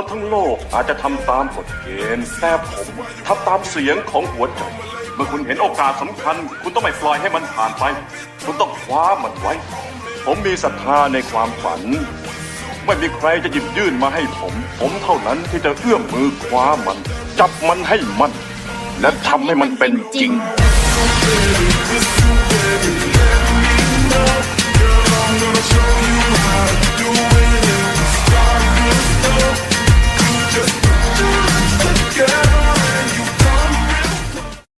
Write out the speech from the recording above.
คนทั้งโลกอาจจะทำตามกฎเกณฑ์แต่ผมทำตามเสียงของหัวใจเมื่อคุณเห็นโอกาสสำคัญคุณต้องไม่ปล่อยให้มันผ่านไปคุณต้องคว้ามันไว้ผมมีศรัทธาในความฝันไม่มีใครจะหยิบยื่นมาให้ผมเท่านั้นที่จะเอื้อมมือคว้ามันจับมันให้มั่นและทำให้มันเป็นจริงI'm gonna show